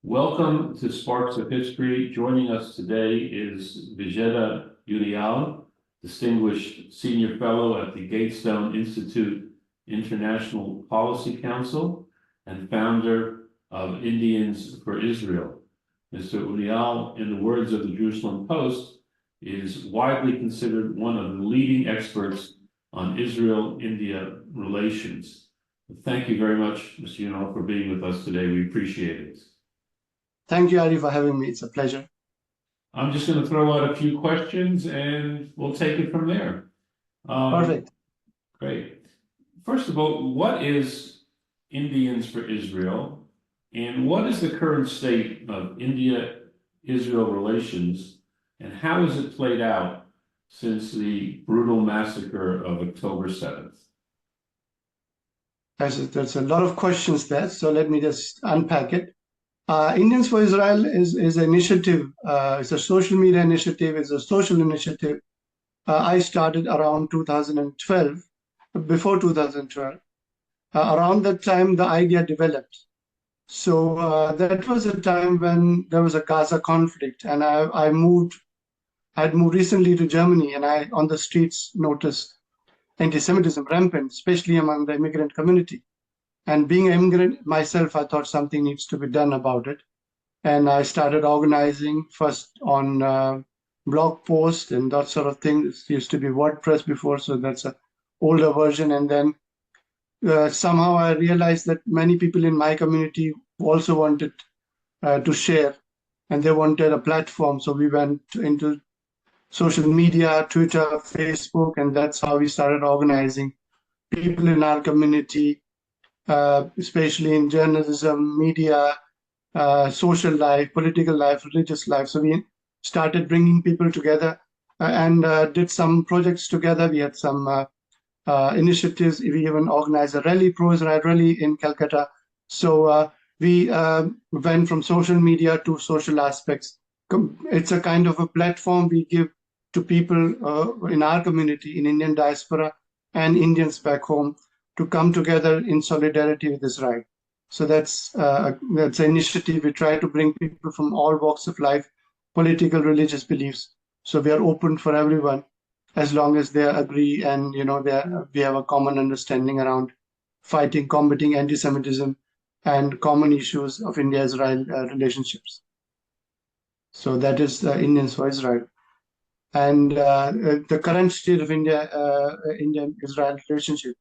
Welcome to Sparks of History. Joining us today is Vijeta Uniyal, Distinguished Senior Fellow at the Gatestone Institute International Policy Council and founder of Indians for Israel. Mr. Uniyal, in the words of the Jerusalem Post, is widely considered one of the leading experts on Israel-India relations. Thank you very much, Mr. Uniyal, for being with us today. We appreciate it. Thank you, Ari, for having me. It's a pleasure. I'm just going to throw out a few questions and we'll take it from there. Perfect. Great. First of all, what is Indians for Israel, and what is the current state of India-Israel relations, and how has it played out since the brutal massacre of October 7th? There's a lot of questions there, so let me just unpack it. Indians for Israel is an initiative. It's a social media initiative. It's a social initiative. I started around 2012, before 2012. Around that time, the idea developed. So that was a time when there was a Gaza conflict, and I'd moved recently to Germany, and I, on the streets, noticed anti-Semitism rampant, especially among the immigrant community. And being an immigrant myself, I thought something needs to be done about it. And I started organizing first on blog posts and that sort of thing. It used to be WordPress before, so that's an older version. And then somehow I realized that many people in my community also wanted to share, and they wanted a platform. So we went into social media, Twitter, Facebook, and that's how we started organizing people in our community, especially in journalism, media, social life, political life, religious life. So we started bringing people together and did some projects together. We had some initiatives. We even organized a rally, pro-Israel rally in Calcutta. So we went from social media to social aspects. It's a kind of a platform we give to people in our community, in Indian diaspora and Indians back home, to come together in solidarity with Israel. So that's an initiative. We try to bring people from all walks of life, political, religious beliefs. So we are open for everyone, as long as they agree and we have a common understanding around combating anti-Semitism and common issues of India-Israel relationships. So that is the Indians for Israel. And the current state of India-Israel relationship.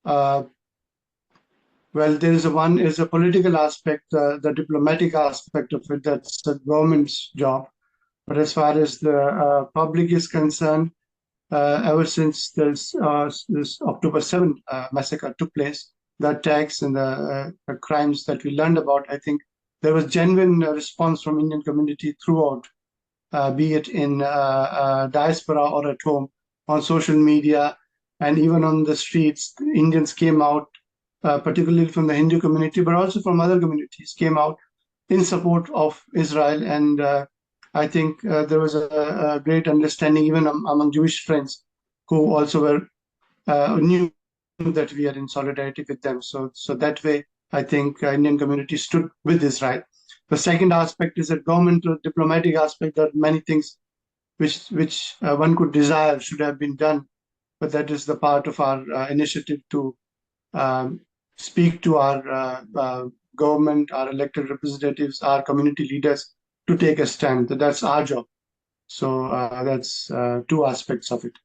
Well, there is a political aspect, the diplomatic aspect of it. That's the government's job. But as far as the public is concerned, ever since this October 7th massacre took place, the attacks and the crimes that we learned about, I think there was genuine response from Indian community throughout, be it in diaspora or at home, on social media, and even on the streets. Indians came out, particularly from the Hindu community, but also from other communities, came out in support of Israel. And I think there was a great understanding even among Jewish friends who also knew that we are in solidarity with them. So that way, I think Indian community stood with Israel. The second aspect is a governmental diplomatic aspect. There are many things which one could desire should have been done, but that is the part of our initiative to speak to our government, our elected representatives, our community leaders to take a stand. That's our job. So that's two aspects of it.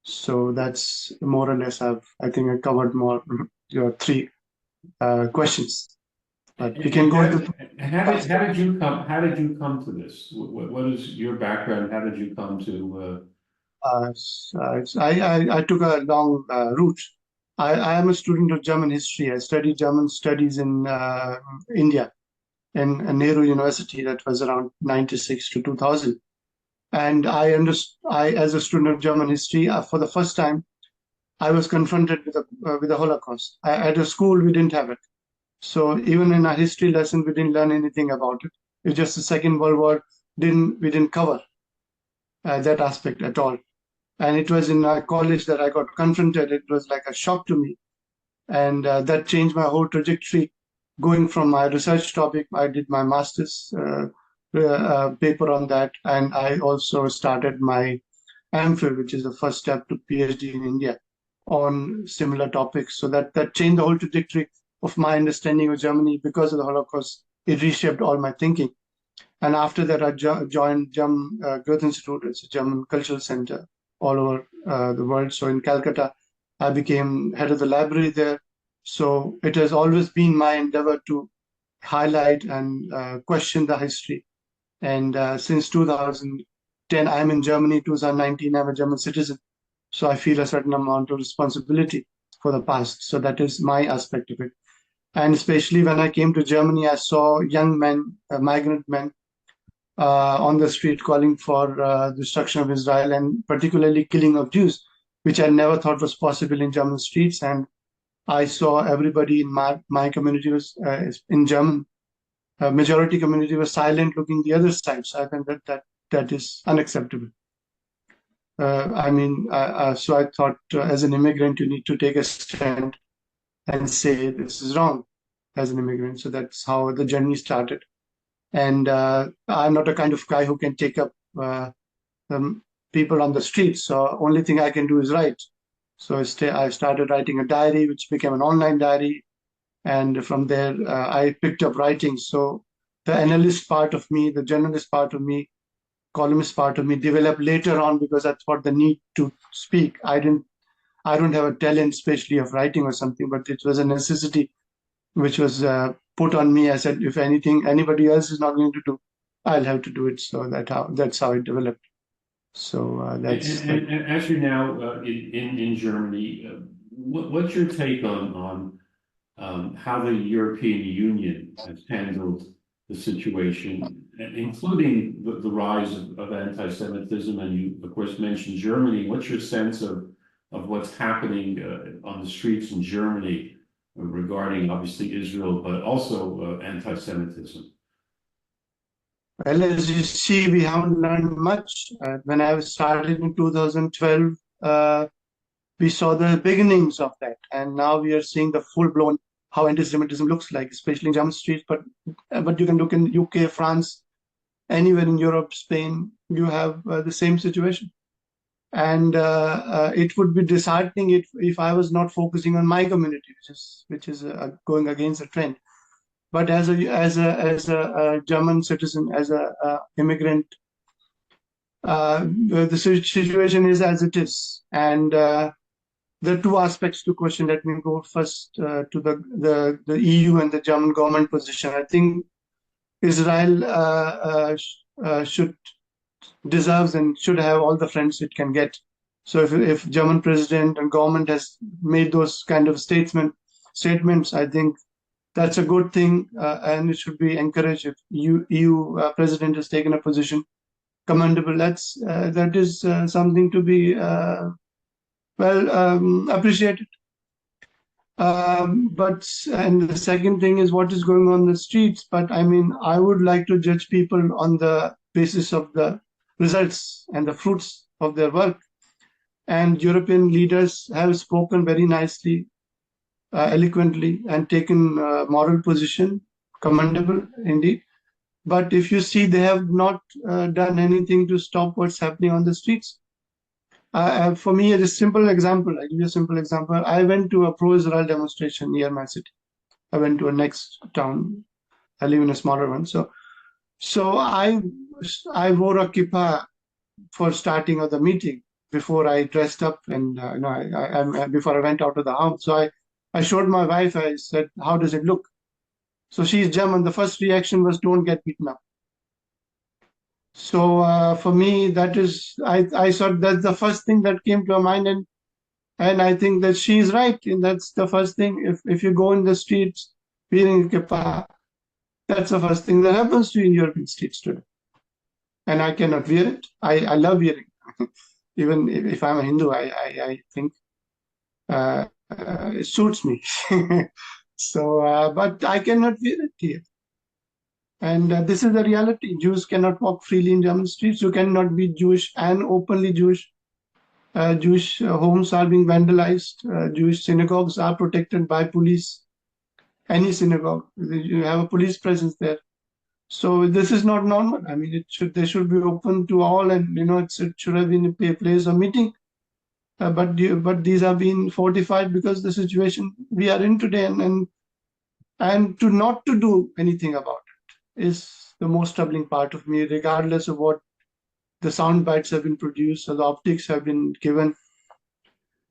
So that's more or less, I think I covered more your three questions. But we can go into. How did you come to this? What is your background? How did you come to? I took a long route. I am a student of German history. I studied German studies in India, in Nehru University. That was around 96 to 2000. And I, as a student of German history, for the first time, I was confronted with the Holocaust. At a school, we didn't have it. So even in our history lesson, we didn't learn anything about it. It's just the Second World War. We didn't cover that aspect at all. And it was in college that I got confronted. It was like a shock to me. And that changed my whole trajectory going from my research topic, I did my master's paper on that, and I also started my MPhil, which is the first step to PhD in India, on similar topics. So that changed the whole trajectory of my understanding of Germany because of the Holocaust. It reshaped all my thinking. And after that, I joined German Goethe Institute. It's a German cultural center all over the world. So in Calcutta, I became head of the library there. So it has always been my endeavor to highlight and question the history. And since 2010, I'm in Germany. 2019, I'm a German citizen. So I feel a certain amount of responsibility for the past. So that is my aspect of it. And especially when I came to Germany, I saw young men, migrant men, on the street calling for destruction of Israel and particularly killing of Jews, which I never thought was possible in German streets. And I saw everybody in my community was in German. Majority community was silent, looking the other side. So I think that is unacceptable. So I thought as an immigrant, you need to take a stand and say this is wrong as an immigrant. So that's how the journey started. And I'm not a kind of guy who can take up people on the streets. So only thing I can do is write. So I started writing a diary, which became an online diary. And from there, I picked up writing. So the analyst part of me, the journalist part of me, columnist part of me developed later on because I thought the need to speak. I don't have a talent, especially of writing or something, but it was a necessity which was put on me. I said, if anybody else is not going to do, I'll have to do it. So that's how it developed. So And as you're now in Germany, what's your take on how the European Union has handled the situation, including the rise of anti-Semitism? And you, of course, mentioned Germany. What's your sense of what's happening on the streets in Germany regarding, obviously, Israel, but also anti-Semitism? Well, as you see, we haven't learned much. When I started in 2012, we saw the beginnings of that, and now we are seeing the full-blown how anti-Semitism looks like, especially in German streets. But you can look in UK, France, anywhere in Europe, Spain, you have the same situation. And it would be disheartening if I was not focusing on my community, which is going against the trend. But as a German citizen, as a immigrant, the situation is as it is, and there are two aspects to question. Let me go first to the EU and the German government position. I think Israel should deserves and should have all the friends it can get. So if German president and government has made those kind of statements, I think that's a good thing, and it should be encouraged. If EU president has taken a position, commendable. That is something to be appreciated. And the second thing is what is going on in the streets. But I mean, I would like to judge people on the basis of the results and the fruits of their work. And European leaders have spoken very nicely, eloquently, and taken moral position, commendable indeed. But if you see, they have not done anything to stop what's happening on the streets. For me, a simple example, I give you a simple example. I went to a pro-Israel demonstration near my city. I went to a next town. I live in a smaller one. So I wore a kippah for starting of the meeting before I dressed up and before I went out of the house. So I showed my wife. I said, "How does it look?" So she's German. The first reaction was, "Don't get beaten up." So for me, I thought that's the first thing that came to my mind, and I think that she's right. And that's the first thing. If you go in the streets wearing a kippah, that's the first thing that happens to you in European streets today. And I cannot wear it. I love wearing it. Even if I'm a Hindu, I think it suits me. But I cannot wear it here. And this is the reality. Jews cannot walk freely in German streets. You cannot be Jewish and openly Jewish. Jewish homes are being vandalized. Jewish synagogues are protected by police. any synagogue. You have a police presence there. So this is not normal. I mean, they should be open to all, and it should have been a place of meeting. But these have been fortified because the situation we are in today, and not to do anything about it is the most troubling part of me, regardless of what the sound bites have been produced or the optics have been given.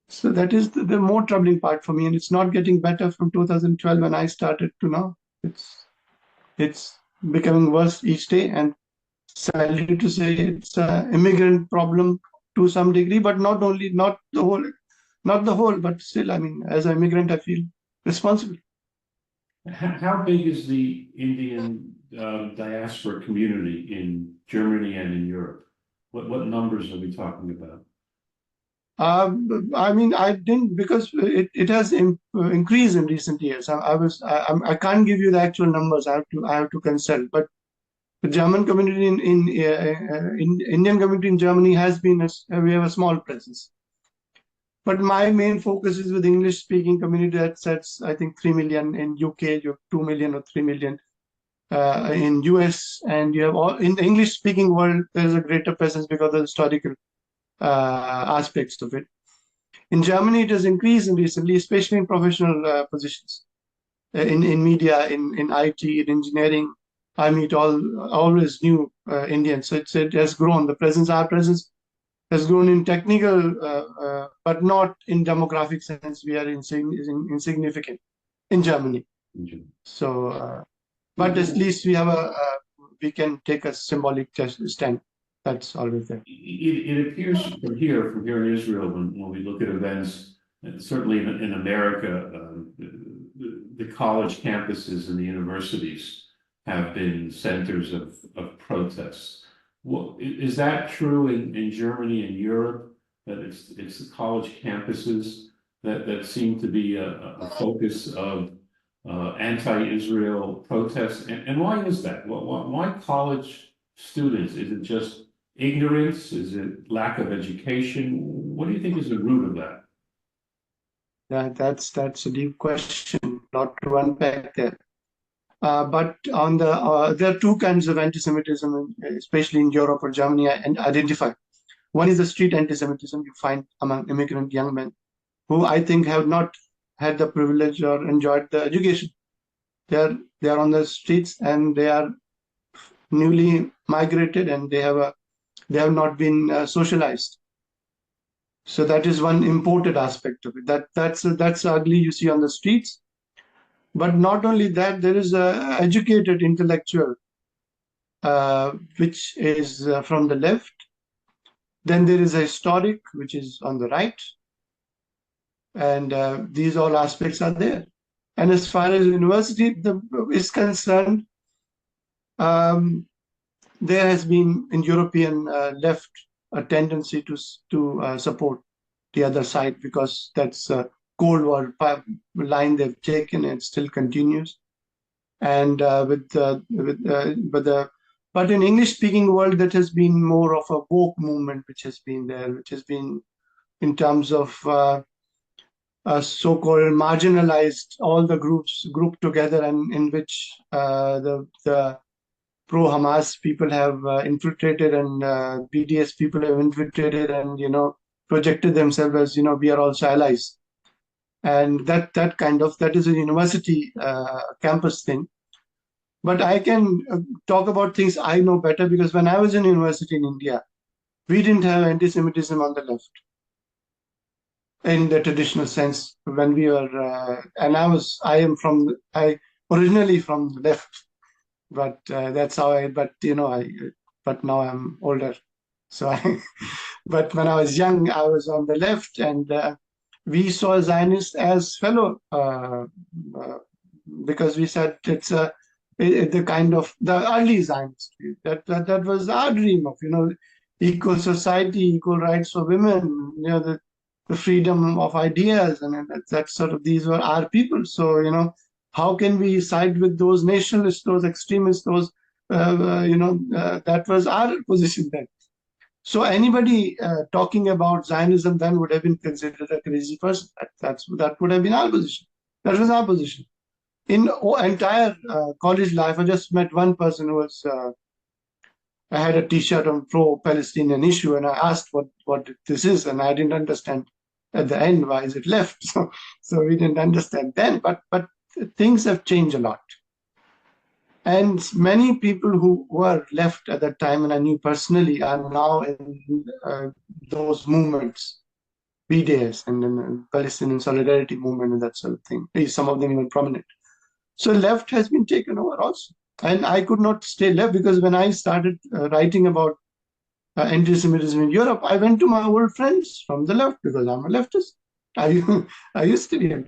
So that is the more troubling part for me, and it's not getting better from 2012 when I started to now. It's becoming worse each day, and sadly to say, it's an immigrant problem to some degree, but not the whole, but still, I mean, as an immigrant, I feel responsible. How big is the Indian diaspora community in Germany and in Europe? What numbers are we talking about? I mean, I didn't, because it has increased in recent years. I can't give you the actual numbers. I have to consult. But the German community in Indian community in Germany has been we have a small presence. But my main focus is with English speaking community. That's I think 3 million in UK. You have 2 million or 3 million in US, and you have all in the English speaking world. There's a greater presence because of the historical aspects of it. In Germany, it has increased recently, especially in professional positions, in media, in IT, in engineering. I meet always new Indians, so it has grown. Our presence has grown in technical, but not in demographic sense. We are insignificant in Germany. So, but at least we can take a symbolic stand. That's always there. It appears from here in Israel, when we look at events, and certainly in America, the college campuses and the universities have been centers of protests. Is that true in Germany and Europe, that it's the college campuses that seem to be a focus of anti-Israel protests? And why is that? Why college students? Is it just ignorance? Is it lack of education? What do you think is the root of that? That's a deep question, not to unpack there. But there are two kinds of anti-Semitism, especially in Europe or Germany, and identify. One is the street anti-Semitism you find among immigrant young men who I think have not had the privilege or enjoyed the education. They are on the streets, and they are newly migrated, and they have not been socialized. So that is one imported aspect of it. That's ugly you see on the streets. But not only that, there is a educated intellectual, which is from the left. Then there is a historic, which is on the right. And these all aspects are there. And as far as university is concerned, there has been in European left a tendency to support the other side, because that's a Cold War line they've taken, and it still continues. And but in English speaking world, that has been more of a woke movement, which has been there, which has been in terms of so-called marginalized, all the groups grouped together, and in which the pro-Hamas people have infiltrated, and BDS people have infiltrated, and projected themselves as we are also allies, and that is a university campus thing. But I can talk about things I know better, because when I was in university in India, we didn't have anti-Semitism on the left in the traditional sense. When we were, and I originally from the left, but that's how but now I'm older. So but when I was young, I was on the left, and we saw Zionists as fellow, because we said it's the kind of the early Zionists. That was our dream of, equal society, equal rights for women, the freedom of ideas, and that sort of, these were our people. So, how can we side with those nationalists, those extremists, those, that was our position then. So anybody talking about Zionism then would have been considered a crazy person. That would have been our position. That was our position. in entire college life, I just met one person who was. I had a T-shirt on pro-Palestinian issue, and I asked what this is, and I didn't understand at the end why is it left. So we didn't understand then. But things have changed a lot, and many people who were left at that time, and I knew personally, are now in those movements, BDS and then Palestinian Solidarity Movement and that sort of thing. Some of them even prominent. So left has been taken over also. And I could not stay left because when I started writing about anti-Semitism in Europe, I went to my old friends from the left because I'm a leftist. I used to be a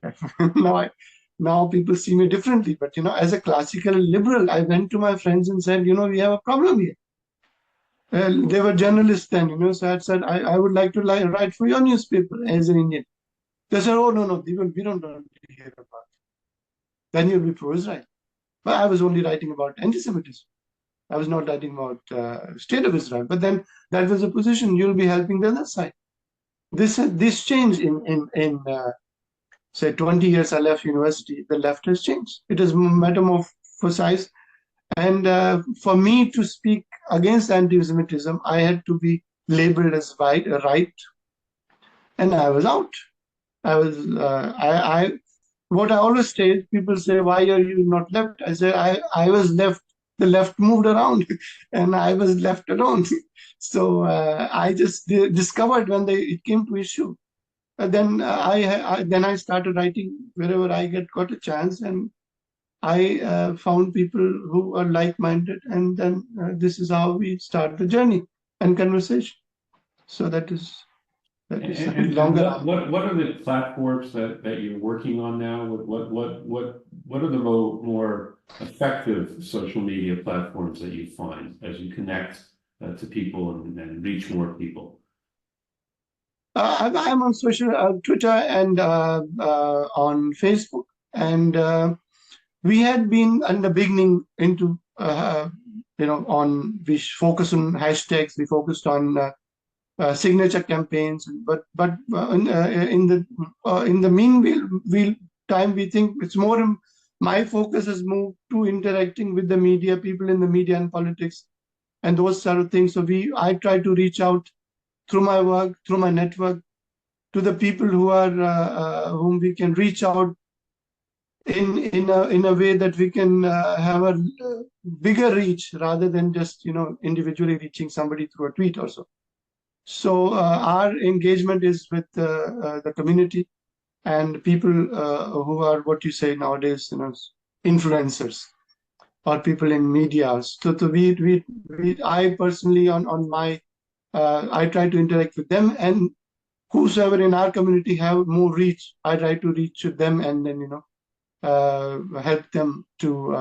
left. Now people see me differently. But as a classical liberal, I went to my friends and said, we have a problem here. They were journalists then, so I said, I would like to write for your newspaper as an Indian. They said, oh, no, we don't want to hear about it. Then you'll be pro-Israel. But I was only writing about anti-Semitism. I was not writing about State of Israel. But then that was a position. You'll be helping the other side. This change in say 20 years I left university. The left has changed. It has metamorphosized. And for me to speak against anti-Semitism, I had to be labeled as right, and I was out. I was I what I always say, people say, why are you not left? I say, I was left, the left moved around and I was left alone. So I just discovered when it came to issue. Then I started writing wherever I got a chance, and I found people who are like-minded, and then this is how we start the journey and conversation. So that is And longer. what are the platforms that you're working on now? What are the more effective social media platforms that you find as you connect to people and reach more people? I'm on social Twitter and on Facebook, and we had been in the beginning into we focus on hashtags, we focused on signature campaigns, but in the meanwhile time we think it's more. My focus has moved to interacting with the media, people in the media and politics, and those sort of things. So I try to reach out through my work, through my network, to the people who are whom we can reach out in a way that we can have a bigger reach rather than just individually reaching somebody through a tweet or so. So our engagement is with the community and people who are what you say nowadays, influencers or people in media. So I personally on my I try to interact with them, and whosoever in our community have more reach, I try to reach them and then help them to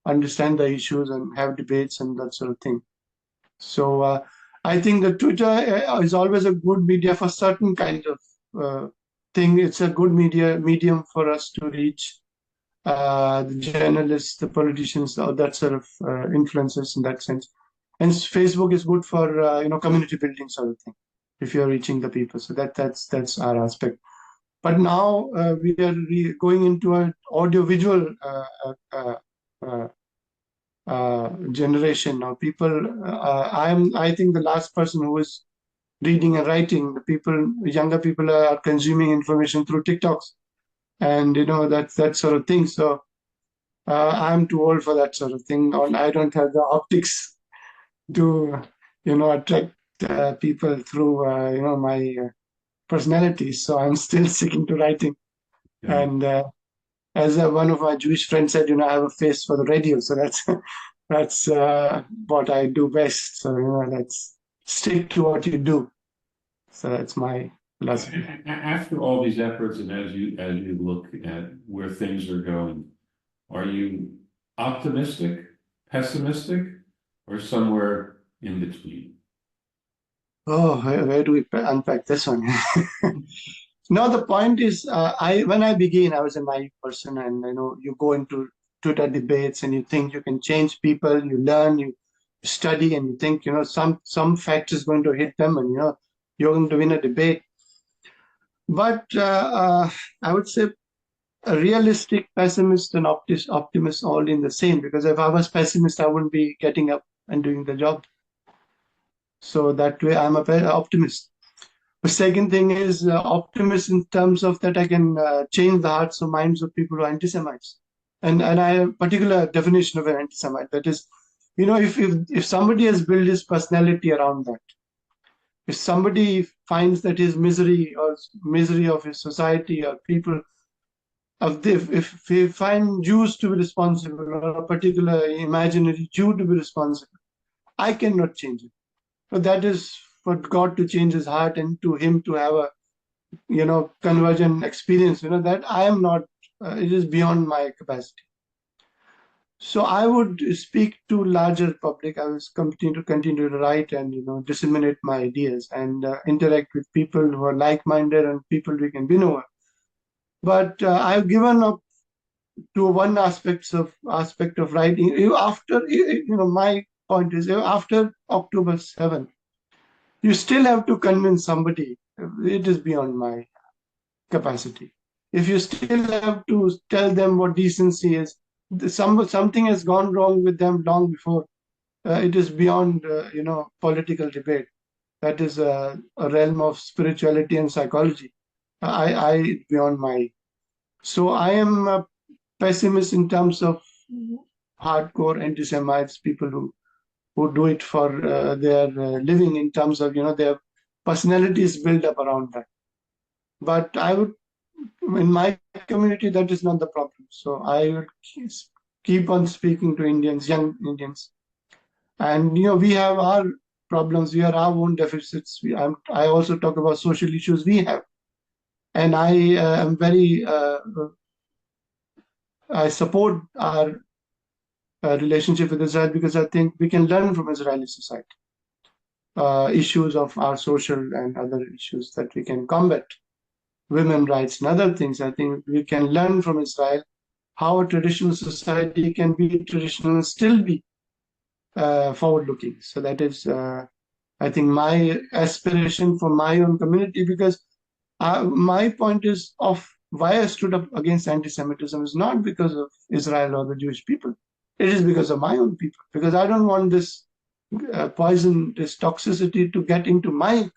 understand the issues and have debates and that sort of thing. So I think that Twitter is always a good media for certain kind of thing. It's a good medium for us to reach the journalists, the politicians, or that sort of influencers in that sense. And Facebook is good for community building sort of thing if you're reaching the people. So that's our aspect. But now we are going into an audio-visual generation now. People, I think the last person who is reading and writing, younger people are consuming information through TikToks, and that sort of thing. So I'm too old for that sort of thing, and I don't have the optics to attract people through my personality. So I'm still sticking to writing. Yeah. And as one of my Jewish friends said, I have a face for the radio. So that's what I do best. So let's stick to what you do. So that's my philosophy. After all these efforts, and as you look at where things are going, are you optimistic, pessimistic, or somewhere in between? Oh, where do we unpack this one? No, the point is, when I began, I was a naive person, and you go into Twitter debates, and you think you can change people. You learn, you study, and you think some fact is going to hit them, and you're going to win a debate. But I would say a realistic pessimist and optimist all in the same, because if I was pessimist, I wouldn't be getting up and doing the job. So that way, I'm a optimist. The second thing is optimist in terms of that I can change the hearts or minds of people who are anti-Semites. And I have a particular definition of an anti-Semite. That is, if somebody has built his personality around that, if somebody finds that his misery or misery of his society or people, if we find Jews to be responsible or a particular imaginary Jew to be responsible, I cannot change it. So that is for God to change his heart and to him to have a conversion experience, that I am not, it is beyond my capacity. So I would speak to larger public. I will continue to write and disseminate my ideas and interact with people who are like-minded and people we can win over. But I've given up to one aspect of writing. My point is, after October 7th, you still have to convince somebody. It is beyond my capacity. If you still have to tell them what decency is, something has gone wrong with them long before. It is beyond political debate. That is a realm of spirituality and psychology. I beyond my. So I am a pessimist in terms of hardcore anti-Semites, people who do it for their living, in terms of their personality is built up around that. But I would, in my community, that is not the problem. So I would keep on speaking to Indians, young Indians, and we have our problems, we have our own deficits. I also talk about social issues we have, and I support our relationship with Israel, because I think we can learn from Israeli society issues of our social and other issues that we can combat, women rights and other things. I think we can learn from Israel how a traditional society can be traditional and still be forward-looking. So that is, I think, my aspiration for my own community, because my point is of why I stood up against anti-Semitism is not because of Israel or the Jewish people. It is because of my own people, because I don't want this poison, this toxicity to get into my community.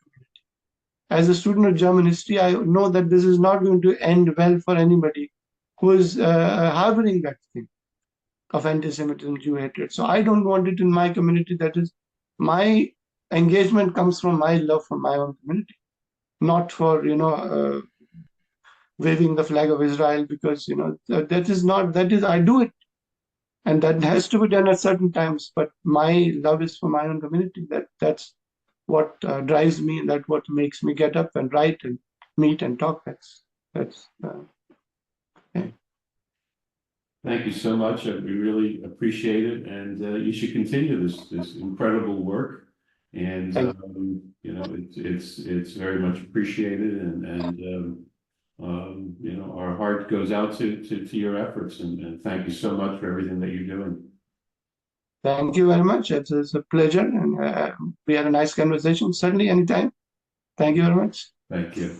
As a student of German history, I know that this is not going to end well for anybody who is harboring that thing of anti-Semitism, Jew hatred. So I don't want it in my community. That is, my engagement comes from my love for my own community, not for waving the flag of Israel, because that is I do it, and that has to be done at certain times. But my love is for my own community. That's what drives me. That's what makes me get up and write and meet and talk. That's okay. Thank you so much. We really appreciate it, and you should continue this incredible work. And it's very much appreciated, and our heart goes out to your efforts, and thank you so much for everything that you're doing. Thank you very much. It's a pleasure, and we had a nice conversation. Certainly, anytime. Thank you very much. Thank you.